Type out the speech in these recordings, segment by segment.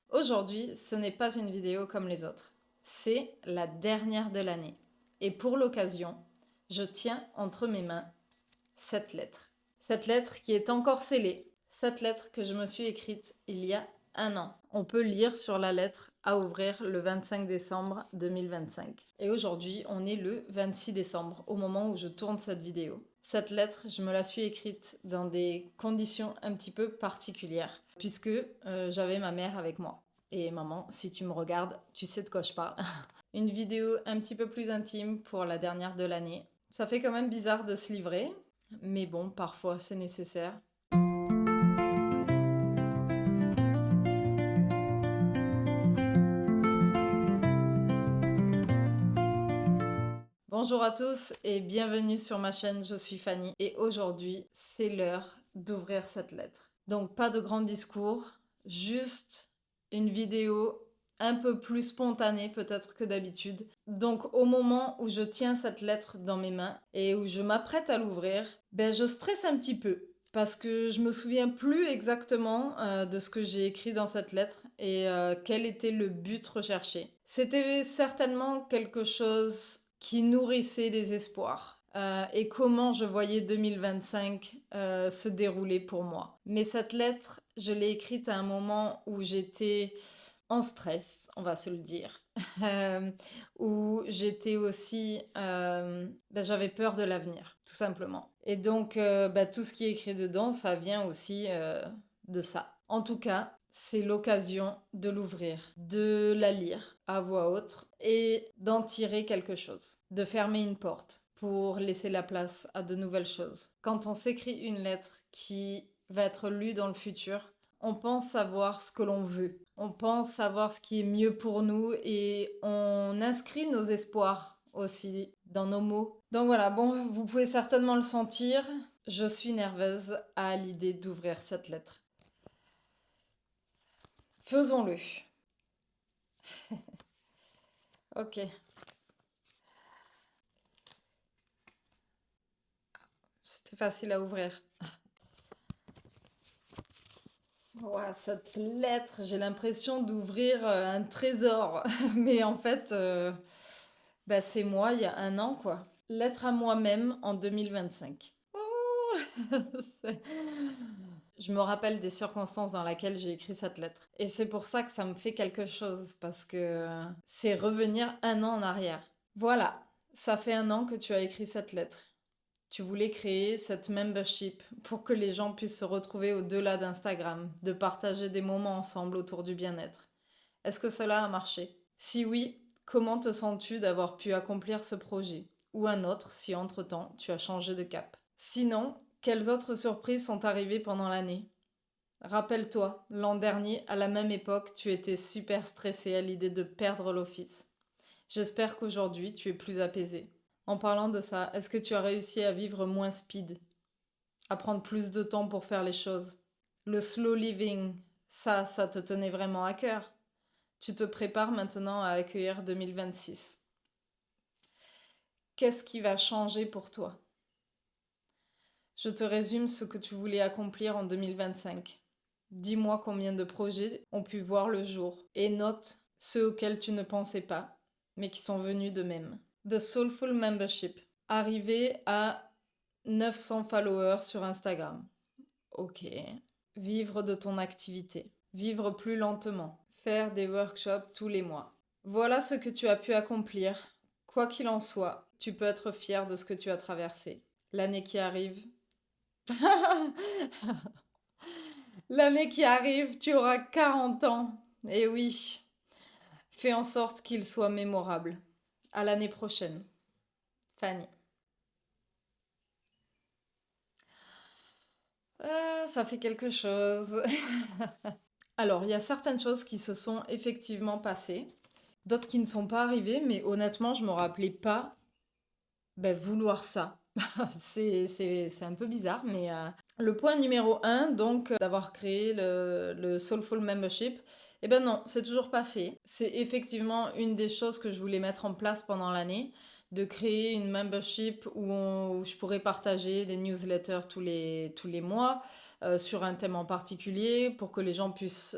Aujourd'hui, ce n'est pas une vidéo comme les autres. C'est la dernière de l'année. Et pour l'occasion, je tiens entre mes mains cette lettre. Cette lettre qui est encore scellée. Cette lettre que je me suis écrite il y a un an. On peut lire sur la lettre à ouvrir le 25 décembre 2025. Et aujourd'hui, on est le 26 décembre, au moment où je tourne cette vidéo. Cette lettre, je me la suis écrite dans des conditions un petit peu particulières, puisque j'avais ma mère avec moi. Et maman, si tu me regardes, tu sais de quoi je parle. Une vidéo un petit peu plus intime pour la dernière de l'année. Ça fait quand même bizarre de se livrer, mais bon, parfois c'est nécessaire. Bonjour à tous et bienvenue sur ma chaîne, je suis Fanny et aujourd'hui c'est l'heure d'ouvrir cette lettre. Donc pas de grand discours, juste une vidéo un peu plus spontanée peut-être que d'habitude. Donc au moment où je tiens cette lettre dans mes mains et où je m'apprête à l'ouvrir, je stresse un petit peu. Parce que je me souviens plus exactement de ce que j'ai écrit dans cette lettre et quel était le but recherché. C'était certainement quelque chose qui nourrissait les espoirs et comment je voyais 2025 se dérouler pour moi. Mais cette lettre, je l'ai écrite à un moment où j'étais en stress, on va se le dire, où j'étais aussi, j'avais peur de l'avenir, tout simplement. Et donc, tout ce qui est écrit dedans, ça vient aussi de ça. En tout cas, c'est l'occasion de l'ouvrir, de la lire à voix haute et d'en tirer quelque chose, de fermer une porte pour laisser la place à de nouvelles choses. Quand on s'écrit une lettre qui va être lue dans le futur, on pense savoir ce que l'on veut. On pense savoir ce qui est mieux pour nous et on inscrit nos espoirs aussi dans nos mots. Donc voilà, bon, vous pouvez certainement le sentir. Je suis nerveuse à l'idée d'ouvrir cette lettre. Faisons-le. Ok. C'était facile à ouvrir. Ouah, cette lettre, j'ai l'impression d'ouvrir un trésor. Mais en fait, c'est moi il y a un an, quoi. Lettre à moi-même en 2025. Oh c'est- Je me rappelle des circonstances dans lesquelles j'ai écrit cette lettre. Et c'est pour ça que ça me fait quelque chose, parce que c'est revenir un an en arrière. Voilà, ça fait un an que tu as écrit cette lettre. Tu voulais créer cette membership pour que les gens puissent se retrouver au-delà d'Instagram, de partager des moments ensemble autour du bien-être. Est-ce que cela a marché? Si oui, comment te sens-tu d'avoir pu accomplir ce projet? Ou un autre si entre-temps tu as changé de cap? Sinon, quelles autres surprises sont arrivées pendant l'année? Rappelle-toi, l'an dernier, à la même époque, tu étais super stressé à l'idée de perdre l'office. J'espère qu'aujourd'hui, tu es plus apaisé. En parlant de ça, est-ce que tu as réussi à vivre moins speed, à prendre plus de temps pour faire les choses? Le slow living, ça te tenait vraiment à cœur. Tu te prépares maintenant à accueillir 2026. Qu'est-ce qui va changer pour toi? Je te résume ce que tu voulais accomplir en 2025. Dis-moi combien de projets ont pu voir le jour et note ceux auxquels tu ne pensais pas, mais qui sont venus de même. The Soulful Membership. Arriver à 900 followers sur Instagram. Ok. Vivre de ton activité. Vivre plus lentement. Faire des workshops tous les mois. Voilà ce que tu as pu accomplir. Quoi qu'il en soit, tu peux être fier de ce que tu as traversé. L'année qui arrive. L'année qui arrive, tu auras 40 ans. Et oui, fais en sorte qu'il soit mémorable. À l'année prochaine. Fanny. Ça fait quelque chose. Alors, il y a certaines choses qui se sont effectivement passées, d'autres qui ne sont pas arrivées, mais honnêtement, je me rappelais pas vouloir ça. C'est un peu bizarre, mais le point numéro un, donc, d'avoir créé le Soulful Membership, non, c'est toujours pas fait. C'est effectivement une des choses que je voulais mettre en place pendant l'année. de créer une membership où je pourrais partager des newsletters tous les mois sur un thème en particulier pour que les gens puissent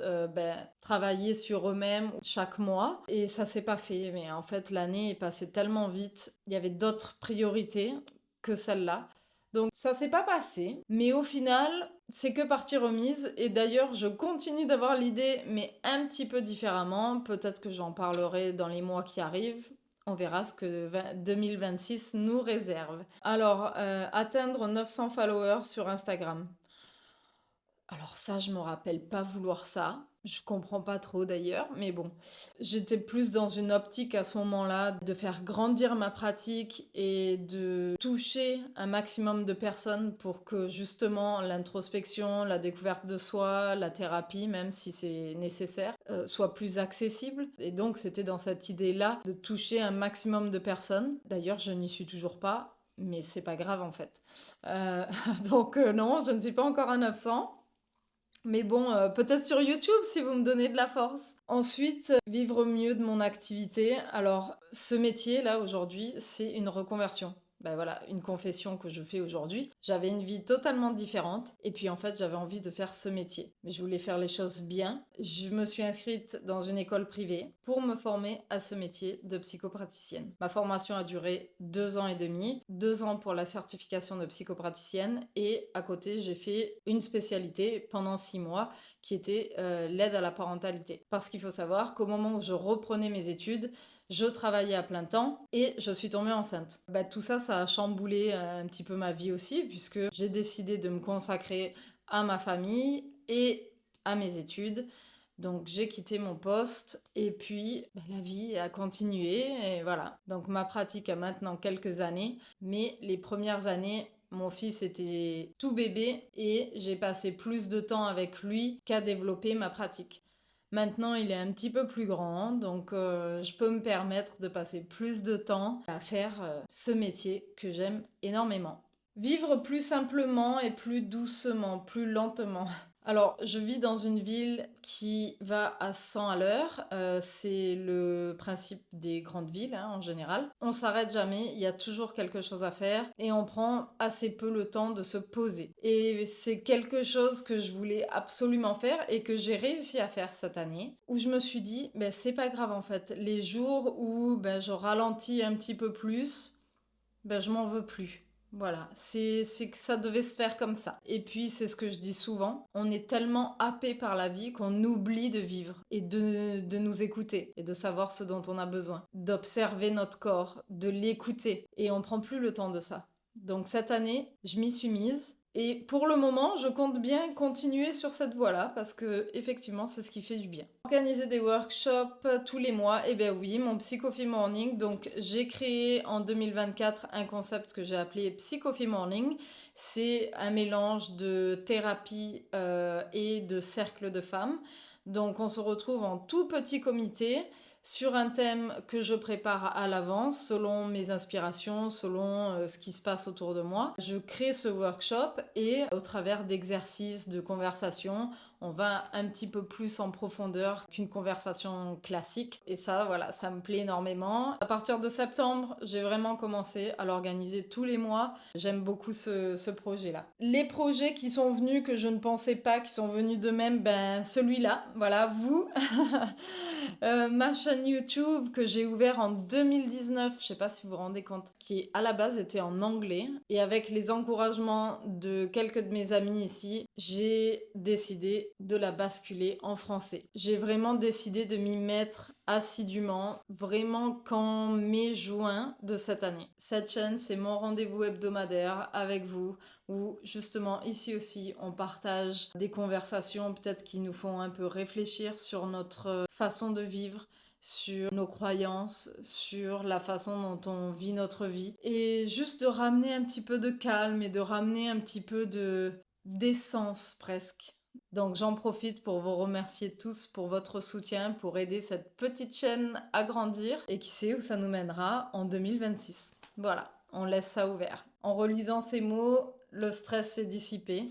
travailler sur eux-mêmes chaque mois. Et ça s'est pas fait, mais en fait l'année est passée tellement vite, il y avait d'autres priorités que celle-là. Donc ça s'est pas passé, mais au final, c'est que partie remise. Et d'ailleurs, je continue d'avoir l'idée, mais un petit peu différemment. Peut-être que j'en parlerai dans les mois qui arrivent. On verra ce que 2026 nous réserve. Alors, atteindre 900 followers sur Instagram. Alors ça, je me rappelle pas vouloir ça. Je comprends pas trop d'ailleurs, mais bon. J'étais plus dans une optique à ce moment-là de faire grandir ma pratique et de toucher un maximum de personnes pour que justement l'introspection, la découverte de soi, la thérapie, même si c'est nécessaire, soit plus accessible. Et donc c'était dans cette idée-là de toucher un maximum de personnes. D'ailleurs, je n'y suis toujours pas, mais c'est pas grave en fait. Donc non, je ne suis pas encore à 900. Mais bon, peut-être sur YouTube si vous me donnez de la force. Ensuite, vivre mieux de mon activité. Alors, ce métier-là, aujourd'hui, c'est une reconversion. Ben voilà, une confession que je fais aujourd'hui. J'avais une vie totalement différente et puis en fait j'avais envie de faire ce métier. Mais je voulais faire les choses bien. Je me suis inscrite dans une école privée pour me former à ce métier de psychopraticienne. Ma formation a duré 2 ans et demi, 2 ans pour la certification de psychopraticienne et à côté j'ai fait une spécialité pendant 6 mois qui était l'aide à la parentalité. Parce qu'il faut savoir qu'au moment où je reprenais mes études, je travaillais à plein temps et je suis tombée enceinte. Tout ça, ça a chamboulé un petit peu ma vie aussi, puisque j'ai décidé de me consacrer à ma famille et à mes études. Donc j'ai quitté mon poste et puis la vie a continué et voilà. Donc ma pratique a maintenant quelques années, mais les premières années, mon fils était tout bébé et j'ai passé plus de temps avec lui qu'à développer ma pratique. Maintenant, il est un petit peu plus grand, donc je peux me permettre de passer plus de temps à faire ce métier que j'aime énormément. Vivre plus simplement et plus doucement, plus lentement. Alors, je vis dans une ville qui va à 100 à l'heure. C'est le principe des grandes villes hein, en général. On s'arrête jamais, il y a toujours quelque chose à faire et on prend assez peu le temps de se poser. Et c'est quelque chose que je voulais absolument faire et que j'ai réussi à faire cette année, où je me suis dit, c'est pas grave en fait. Les jours où je ralentis un petit peu plus, je m'en veux plus. Voilà, c'est que ça devait se faire comme ça. Et puis, c'est ce que je dis souvent, on est tellement happé par la vie qu'on oublie de vivre et de nous écouter et de savoir ce dont on a besoin, d'observer notre corps, de l'écouter. Et on prend plus le temps de ça. Donc cette année, je m'y suis mise. Et pour le moment, je compte bien continuer sur cette voie-là parce que effectivement, c'est ce qui fait du bien. Organiser des workshops tous les mois, eh bien oui, mon Psy-Coffee Morning. Donc j'ai créé en 2024 un concept que j'ai appelé Psy-Coffee Morning. C'est un mélange de thérapie et de cercle de femmes. Donc on se retrouve en tout petit comité sur un thème que je prépare à l'avance selon mes inspirations, selon ce qui se passe autour de moi. Je crée ce workshop et au travers d'exercices, de conversations, on va un petit peu plus en profondeur qu'une conversation classique. Et ça, voilà, ça me plaît énormément. À partir de septembre, j'ai vraiment commencé à l'organiser tous les mois. J'aime beaucoup ce projet-là. Les projets qui sont venus, que je ne pensais pas, qui sont venus d'eux-mêmes, celui-là, voilà, vous. Ma chaîne YouTube que j'ai ouvert en 2019, je sais pas si vous vous rendez compte, qui à la base était en anglais. Et avec les encouragements de quelques de mes amis ici, j'ai décidé de la basculer en français. J'ai vraiment décidé de m'y mettre assidûment, vraiment qu'en mai-juin de cette année. Cette chaîne, c'est mon rendez-vous hebdomadaire avec vous, où justement ici aussi on partage des conversations peut-être qui nous font un peu réfléchir sur notre façon de vivre, sur nos croyances, sur la façon dont on vit notre vie et juste de ramener un petit peu de calme et de ramener un petit peu d'essence presque. Donc j'en profite pour vous remercier tous pour votre soutien, pour aider cette petite chaîne à grandir et qui sait où ça nous mènera en 2026. Voilà, on laisse ça ouvert. En relisant ces mots, le stress s'est dissipé.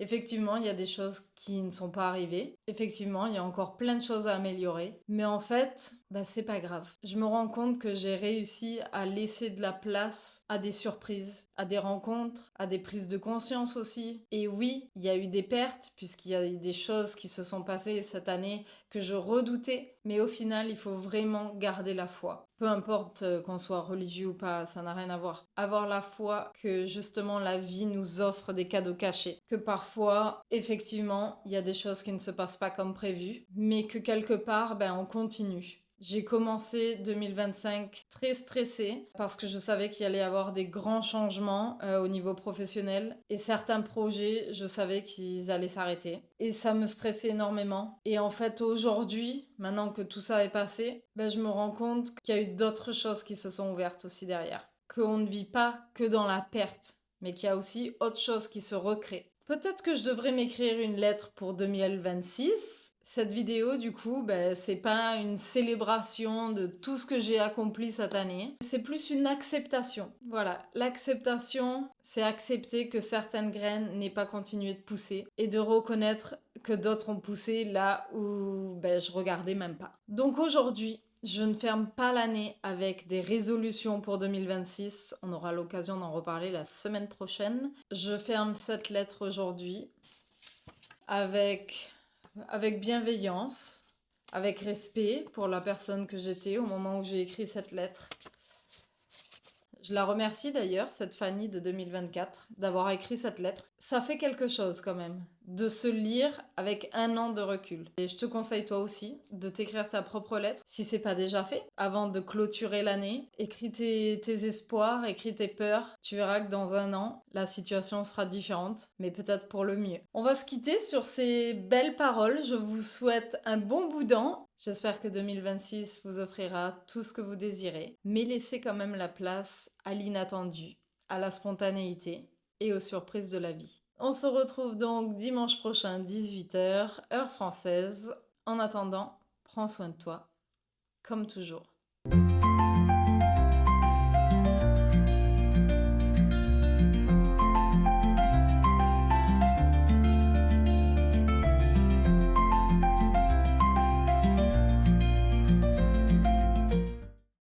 Effectivement, il y a des choses qui ne sont pas arrivées. Effectivement, il y a encore plein de choses à améliorer. Mais en fait, c'est pas grave. Je me rends compte que j'ai réussi à laisser de la place à des surprises, à des rencontres, à des prises de conscience aussi. Et oui, il y a eu des pertes, puisqu'il y a eu des choses qui se sont passées cette année que je redoutais. Mais au final, il faut vraiment garder la foi. Peu importe qu'on soit religieux ou pas, ça n'a rien à voir. Avoir la foi que justement la vie nous offre des cadeaux cachés. Que parfois, effectivement, il y a des choses qui ne se passent pas comme prévu, mais que quelque part, on continue. J'ai commencé 2025 très stressée parce que je savais qu'il allait y avoir des grands changements au niveau professionnel et certains projets, je savais qu'ils allaient s'arrêter. Et ça me stressait énormément. Et en fait, aujourd'hui, maintenant que tout ça est passé, je me rends compte qu'il y a eu d'autres choses qui se sont ouvertes aussi derrière. Qu'on ne vit pas que dans la perte, mais qu'il y a aussi autre chose qui se recrée. Peut-être que je devrais m'écrire une lettre pour 2026. Cette vidéo, du coup, c'est pas une célébration de tout ce que j'ai accompli cette année. C'est plus une acceptation. Voilà, l'acceptation, c'est accepter que certaines graines n'aient pas continué de pousser et de reconnaître que d'autres ont poussé là où je regardais même pas. Donc aujourd'hui, je ne ferme pas l'année avec des résolutions pour 2026. On aura l'occasion d'en reparler la semaine prochaine. Je ferme cette lettre aujourd'hui avec bienveillance, avec respect pour la personne que j'étais au moment où j'ai écrit cette lettre. Je la remercie d'ailleurs, cette Fanny de 2024, d'avoir écrit cette lettre. Ça fait quelque chose quand même, de se lire avec 1 an de recul. Et je te conseille toi aussi de t'écrire ta propre lettre, si c'est pas déjà fait, avant de clôturer l'année. Écris tes espoirs, écris tes peurs. Tu verras que dans 1 an, la situation sera différente, mais peut-être pour le mieux. On va se quitter sur ces belles paroles. Je vous souhaite un bon boudin. J'espère que 2026 vous offrira tout ce que vous désirez, mais laissez quand même la place à l'inattendu, à la spontanéité et aux surprises de la vie. On se retrouve donc dimanche prochain, 18h, heure française. En attendant, prends soin de toi, comme toujours.